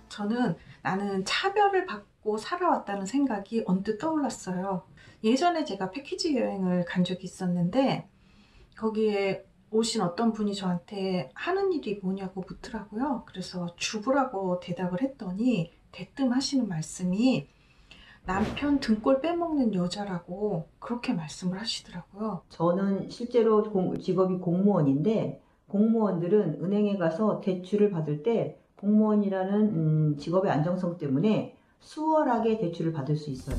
저는 나는 차별을 받고 살아왔다는 생각이 언뜻 떠올랐어요. 예전에 제가 패키지 여행을 간 적이 있었는데 거기에 오신 어떤 분이 저한테 하는 일이 뭐냐고 묻더라고요. 그래서 주부라고 대답을 했더니 대뜸 하시는 말씀이 남편 등골 빼먹는 여자라고 그렇게 말씀을 하시더라고요. 저는 실제로 직업이 공무원인데 공무원들은 은행에 가서 대출을 받을 때 공무원이라는 직업의 안정성 때문에 수월하게 대출을 받을 수 있어요.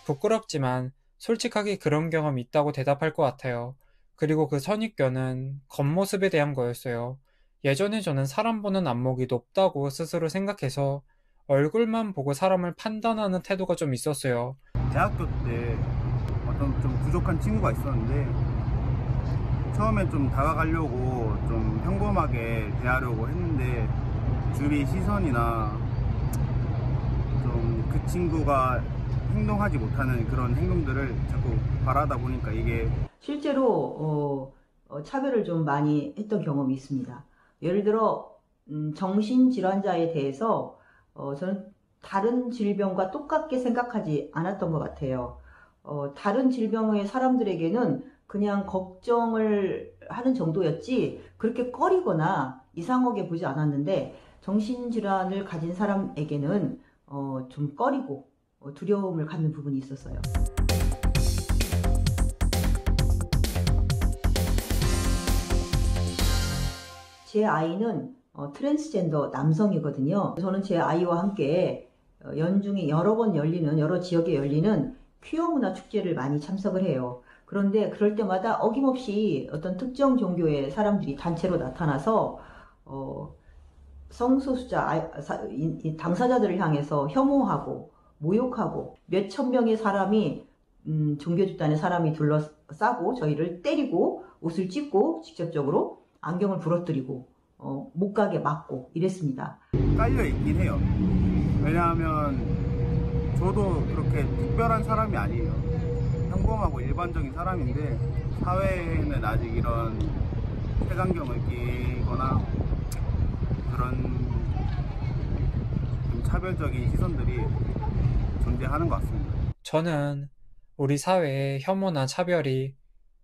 부끄럽지만 솔직하게 그런 경험이 있다고 대답할 것 같아요. 그리고 그 선입견은 겉모습에 대한 거였어요. 예전에 저는 사람 보는 안목이 높다고 스스로 생각해서 얼굴만 보고 사람을 판단하는 태도가 좀 있었어요. 대학교 때 어떤 좀 부족한 친구가 있었는데 처음엔 좀 다가가려고 좀 평범하게 대하려고 했는데 주위 시선이나 좀 그 친구가 행동하지 못하는 그런 행동들을 자꾸 바라다 보니까 이게 실제로 차별을 좀 많이 했던 경험이 있습니다. 예를 들어 정신질환자에 대해서 저는 다른 질병과 똑같게 생각하지 않았던 것 같아요. 다른 질병의 사람들에게는 그냥 걱정을 하는 정도였지 그렇게 꺼리거나 이상하게 보지 않았는데 정신질환을 가진 사람에게는 좀 꺼리고 두려움을 갖는 부분이 있었어요. 제 아이는 트랜스젠더 남성이거든요. 저는 제 아이와 함께 연중에 여러 지역에 열리는 퀴어 문화 축제를 많이 참석을 해요. 그런데 그럴 때마다 어김없이 어떤 특정 종교의 사람들이 단체로 나타나서 성소수자 당사자들을 향해서 혐오하고 모욕하고 몇천 명의 사람이 종교 집단의 사람이 둘러싸고 저희를 때리고 옷을 찢고 직접적으로 안경을 부러뜨리고 못 가게 막고 이랬습니다. 깔려 있긴 해요. 왜냐하면 저도 그렇게 특별한 사람이 아니에요. 평범하고 일반적인 사람인데 사회에는 아직 이런 색안경을 끼거나 그런 좀 차별적인 시선들이 존재하는 것 같습니다. 저는 우리 사회에 혐오나 차별이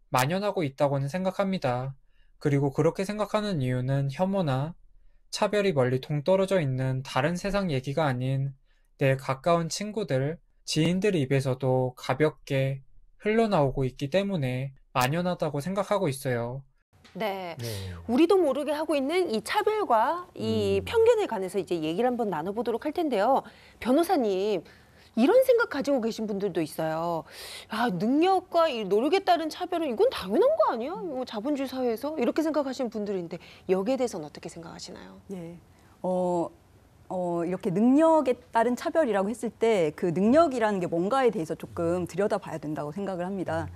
만연하고 있다고는 생각합니다. 그리고 그렇게 생각하는 이유는 혐오나 차별이 멀리 동떨어져 있는 다른 세상 얘기가 아닌 내 가까운 친구들, 지인들 입에서도 가볍게 흘러나오고 있기 때문에 만연하다고 생각하고 있어요. 네. 우리도 모르게 하고 있는 이 차별과 이 편견에 관해서 이제 얘기를 한번 나눠보도록 할 텐데요. 변호사님, 이런 생각 가지고 계신 분들도 있어요. 아, 능력과 이 노력에 따른 차별은 이건 당연한 거 아니야? 이거 자본주의 사회에서 이렇게 생각하시는 분들인데 여기에 대해서는 어떻게 생각하시나요? 네. 이렇게 능력에 따른 차별이라고 했을 때 그 능력이라는 게 뭔가에 대해서 조금 들여다봐야 된다고 생각을 합니다.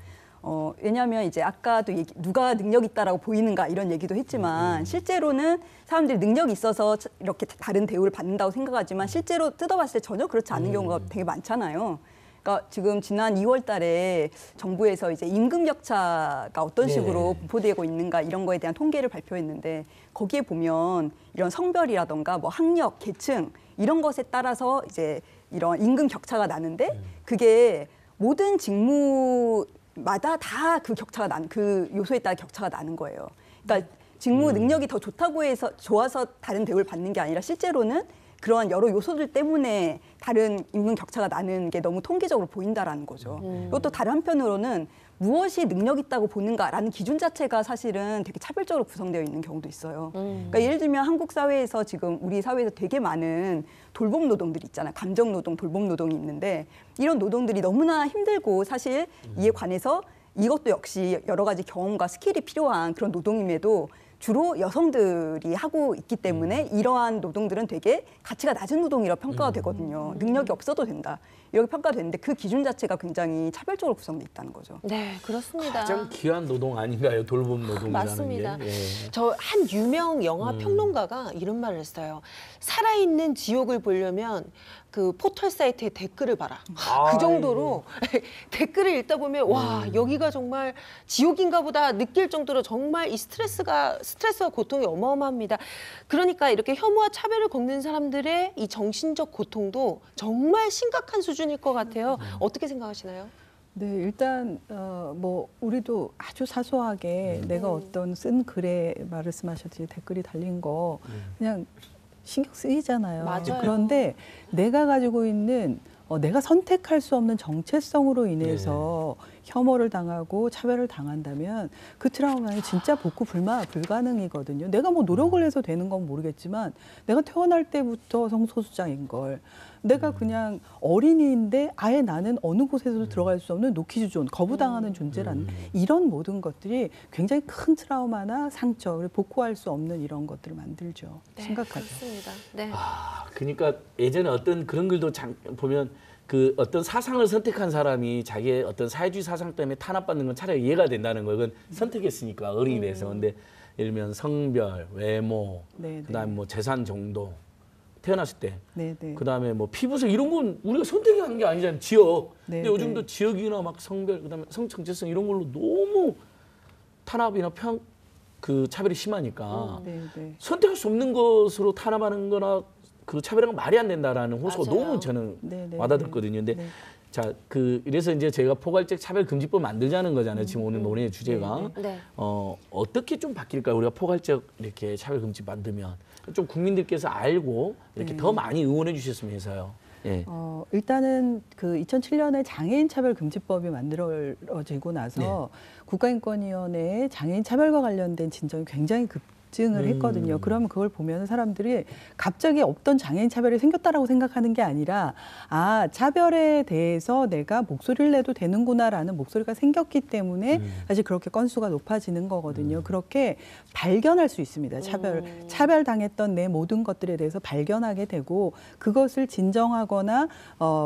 왜냐하면 이제 아까도 누가 능력 있다라고 보이는가 이런 얘기도 했지만 실제로는 사람들이 능력이 있어서 이렇게 다른 대우를 받는다고 생각하지만 실제로 뜯어봤을 때 전혀 그렇지 않은 경우가 되게 많잖아요. 그러니까 지금 지난 2월 달에 정부에서 이제 임금 격차가 어떤 식으로 분포되고 있는가 이런 거에 대한 통계를 발표했는데 거기에 보면 이런 성별이라던가 뭐 학력, 계층 이런 것에 따라서 이제 이런 임금 격차가 나는데 그게 모든 직무마다 다 그 격차가 그 요소에 따라 격차가 나는 거예요. 그러니까 직무 능력이 더 좋다고 해서 좋아서 다른 대우를 받는 게 아니라 실제로는 그러한 여러 요소들 때문에 다른 임금 격차가 나는 게 너무 통계적으로 보인다라는 거죠. 그리고 또 다른 한편으로는 무엇이 능력 있다고 보는가라는 기준 자체가 사실은 되게 차별적으로 구성되어 있는 경우도 있어요. 그러니까 예를 들면 한국 사회에서 지금 우리 사회에서 되게 많은 돌봄 노동들이 있잖아요. 감정 노동, 돌봄 노동이 있는데 이런 노동들이 너무나 힘들고 사실 이에 관해서 이것도 역시 여러 가지 경험과 스킬이 필요한 그런 노동임에도 주로 여성들이 하고 있기 때문에 이러한 노동들은 되게 가치가 낮은 노동이라고 평가가 되거든요. 능력이 없어도 된다. 이렇게 평가되는데 그 기준 자체가 굉장히 차별적으로 구성돼 있다는 거죠. 네, 그렇습니다. 가장 귀한 노동 아닌가요? 돌봄 노동이라는 맞습니다. 게. 예. 저 한 유명 영화 평론가가 이런 말을 했어요. 살아있는 지옥을 보려면 그 포털 사이트에 댓글을 봐라. 그 정도로 댓글을 읽다 보면 와 여기가 정말 지옥인가 보다 느낄 정도로 정말 이 스트레스와 고통이 어마어마합니다. 그러니까 이렇게 혐오와 차별을 겪는 사람들의 이 정신적 고통도 정말 심각한 수준일 것 같아요. 어떻게 생각하시나요? 네, 일단 뭐 우리도 아주 사소하게 내가 어떤 쓴 글에 말씀하셨듯이 댓글이 달린 거 그냥 신경 쓰이잖아요. 맞아요. 그런데 내가 가지고 있는 내가 선택할 수 없는 정체성으로 인해서 혐오를 당하고 차별을 당한다면 그 트라우마는 진짜 복구 불가능이거든요. 내가 뭐 노력을 해서 되는 건 모르겠지만 내가 태어날 때부터 성소수자인 걸 내가 그냥 어린이인데 아예 나는 어느 곳에서도 들어갈 수 없는 노키즈존, 거부당하는 존재라는 이런 모든 것들이 굉장히 큰 트라우마나 상처를 복구할 수 없는 이런 것들을 만들죠. 심각하죠. 그렇습니다. 네. 그러니까 예전에 어떤 그런 글도 보면 그 어떤 사상을 선택한 사람이 자기의 어떤 사회주의 사상 때문에 탄압받는 건 차라리 이해가 된다는 거. 이건 선택했으니까 어른이 돼서. 근데 예를 들면 성별, 외모, 그다음에 뭐 재산 정도, 태어났을 때, 그다음에 뭐 피부색 이런 건 우리가 선택이 한 게 아니잖아요. 지역. 근데 요즘도 지역이나 막 성별, 그다음에 성정체성 이런 걸로 너무 탄압이나 그 차별이 심하니까 선택할 수 없는 것으로 탄압하는 거나 그 차별은 말이 안 된다라는 호소가 맞아요. 너무 저는 네네. 와닿았거든요. 근데 자, 그래서 이제 저희가 포괄적 차별금지법 만들자는 거잖아요. 지금 오늘 논의의 주제가. 네. 어떻게 좀 바뀔까요? 우리가 포괄적 이렇게 차별금지 만들면 좀 국민들께서 알고 이렇게 더 많이 응원해 주셨으면 해서요. 예. 일단은 그 2007년에 장애인 차별금지법이 만들어지고 나서 국가인권위원회에 장애인 차별과 관련된 진정이 굉장히 급증을 했거든요. 그러면 그걸 보면 사람들이 갑자기 없던 장애인 차별이 생겼다라고 생각하는 게 아니라 아, 차별에 대해서 내가 목소리를 내도 되는구나라는 목소리가 생겼기 때문에 사실 그렇게 건수가 높아지는 거거든요. 그렇게 발견할 수 있습니다. 차별당했던 내 모든 것들에 대해서 발견하게 되고 그것을 진정하거나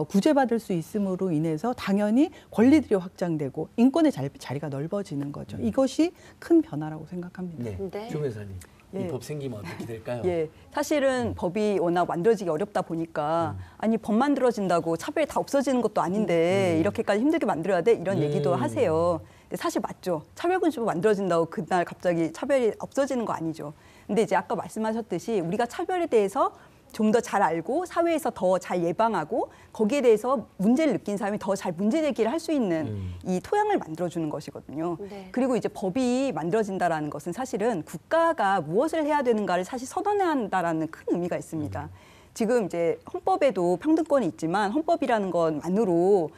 구제받을 수 있음으로 인해서 당연히 권리들이 확장되고 인권의 자리가 넓어지는 거죠. 이것이 큰 변화라고 생각합니다. 네. 조 변호사님. 이 법 생기면 어떻게 될까요? 예, 사실은 법이 워낙 만들어지기 어렵다 보니까 아니 법 만들어진다고 차별이 다 없어지는 것도 아닌데 이렇게까지 힘들게 만들어야 돼? 이런 얘기도 하세요. 근데 사실 맞죠. 차별금지법 만들어진다고 그날 갑자기 차별이 없어지는 거 아니죠. 근데 이제 아까 말씀하셨듯이 우리가 차별에 대해서 좀 더 잘 알고 사회에서 더 잘 예방하고 거기에 대해서 문제를 느낀 사람이 더 잘 문제 제기를 할 수 있는 이 토양을 만들어주는 것이거든요. 그리고 이제 법이 만들어진다라는 것은 사실은 국가가 무엇을 해야 되는가를 사실 선언해야 한다라는 큰 의미가 있습니다. 지금 이제 헌법에도 평등권이 있지만 헌법이라는 것만으로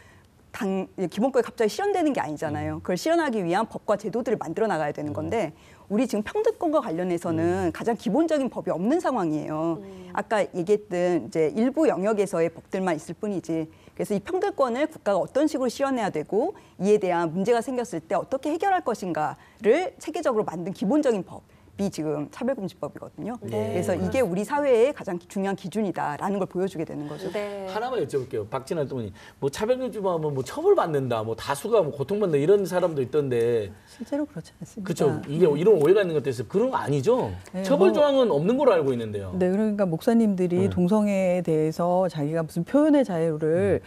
기본권이 갑자기 실현되는 게 아니잖아요. 그걸 실현하기 위한 법과 제도들을 만들어 나가야 되는 건데 우리 지금 평등권과 관련해서는 가장 기본적인 법이 없는 상황이에요. 아까 얘기했던 이제 일부 영역에서의 법들만 있을 뿐이지. 그래서 이 평등권을 국가가 어떤 식으로 실현해야 되고 이에 대한 문제가 생겼을 때 어떻게 해결할 것인가를 체계적으로 만든 기본적인 법이 지금 차별금지법이거든요. 그래서 이게 우리 사회의 가장 중요한 기준이다라는 걸 보여주게 되는 거죠. 하나만 여쭤볼게요. 박진환 동원님, 뭐 차별금지법하면 뭐 처벌받는다, 뭐 다수가 뭐 고통받는다 이런 사람도 있던데 실제로 그렇지 않습니다. 그렇죠. 이게 이런 오해가 있는 것 같아서 그런 거 아니죠. 네, 처벌 조항은 없는 걸로 알고 있는데요. 네, 그러니까 목사님들이 동성애에 대해서 자기가 무슨 표현의 자유를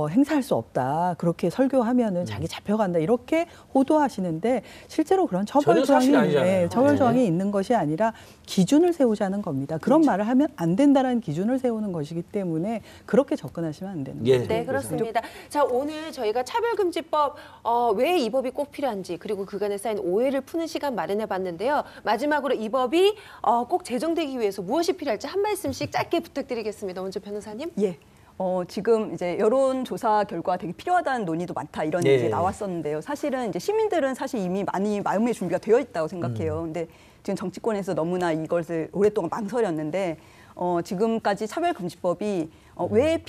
행사할 수 없다 그렇게 설교하면은 자기 잡혀간다 이렇게 호도하시는데 실제로 그런 처벌 조항이 있는 것이 아니라 기준을 세우자는 겁니다. 그런 말을 하면 안 된다라는 기준을 세우는 것이기 때문에 그렇게 접근하시면 안 되는 거죠. 네, 그렇습니다. 자, 오늘 저희가 차별금지법 왜 이 법이 꼭 필요한지 그리고 그간에 쌓인 오해를 푸는 시간 마련해 봤는데요. 마지막으로 이 법이 꼭 제정되기 위해서 무엇이 필요할지 한 말씀씩 짧게 부탁드리겠습니다. 먼저 변호사님. 예. 지금 이제 여론조사 결과 되게 필요하다는 논의도 많다 이런 얘기 나왔었는데요. 사실은 이제 시민들은 사실 이미 많이 마음의 준비가 되어 있다고 생각해요. 근데 지금 정치권에서 너무나 이것을 오랫동안 망설였는데 지금까지 차별금지법이 왜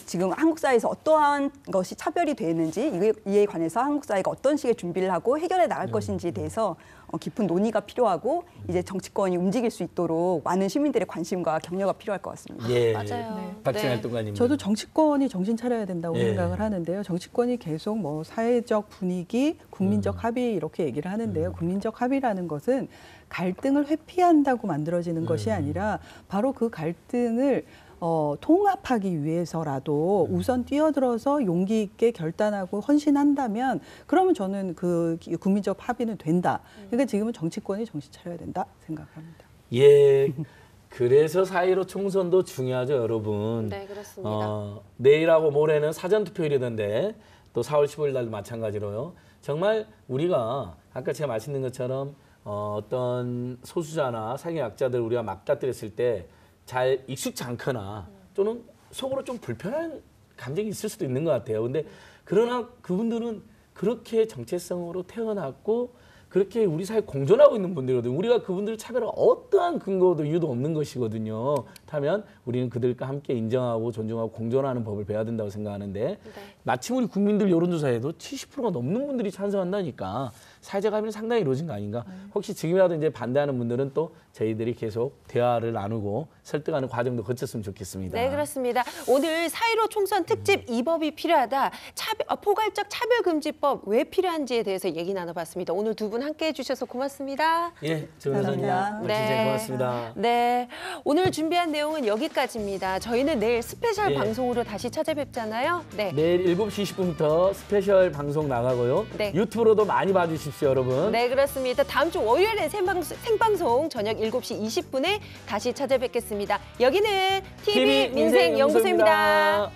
지금 한국 사회에서 어떠한 것이 차별이 되는지 이에 관해서 한국 사회가 어떤 식의 준비를 하고 해결해 나갈 것인지에 대해서 깊은 논의가 필요하고 이제 정치권이 움직일 수 있도록 많은 시민들의 관심과 격려가 필요할 것 같습니다. 예. 맞아요. 박진환 동관님. 저도 정치권이 정신 차려야 된다고 생각을 하는데요. 정치권이 계속 뭐 사회적 분위기, 국민적 합의 이렇게 얘기를 하는데요. 국민적 합의라는 것은 갈등을 회피한다고 만들어지는 것이 아니라 바로 그 갈등을 통합하기 위해서라도 우선 뛰어들어서 용기 있게 결단하고 헌신한다면 그러면 저는 그 국민적 합의는 된다. 그러니까 지금은 정치권이 정신 차려야 된다 생각합니다. 예. 그래서 4.15 총선도 중요하죠, 여러분. 네, 그렇습니다. 내일하고 모레는 사전투표일이던데 또 4월 15일 날도 마찬가지로요. 정말 우리가 아까 제가 말씀드린 것처럼 어떤 소수자나 사회약자들 우리가 맞닥뜨렸을 때 잘 익숙지 않거나 또는 속으로 좀 불편한 감정이 있을 수도 있는 것 같아요. 근데 그러나 그분들은 그렇게 정체성으로 태어났고 그렇게 우리 사회에 공존하고 있는 분들이거든요. 우리가 그분들을 차별할 어떠한 근거도 이유도 없는 것이거든요. 그렇다면 우리는 그들과 함께 인정하고 존중하고 공존하는 법을 배워야 된다고 생각하는데 마침 우리 국민들 여론조사에도 70%가 넘는 분들이 찬성한다니까 사회적 합의는 상당히 이루어진 거 아닌가. 혹시 지금이라도 이제 반대하는 분들은 또 저희들이 계속 대화를 나누고 설득하는 과정도 거쳤으면 좋겠습니다. 네, 그렇습니다. 오늘 4.15 총선 특집 이 법이 필요하다. 포괄적 차별금지법 왜 필요한지에 대해서 얘기 나눠봤습니다. 오늘 두 분 함께해 주셔서 고맙습니다. 예, 조 변호사님. 네. 고맙습니다. 네, 오늘 준비한 내용 내용은 여기까지입니다. 저희는 내일 스페셜 예. 방송으로 다시 찾아뵙잖아요. 네. 내일 7시 20분부터 스페셜 방송 나가고요. 네. 유튜브로도 많이 봐주십시오, 여러분. 네, 그렇습니다. 다음 주 월요일에 생방송 저녁 7시 20분에 다시 찾아뵙겠습니다. 여기는 TV 민생연구소입니다.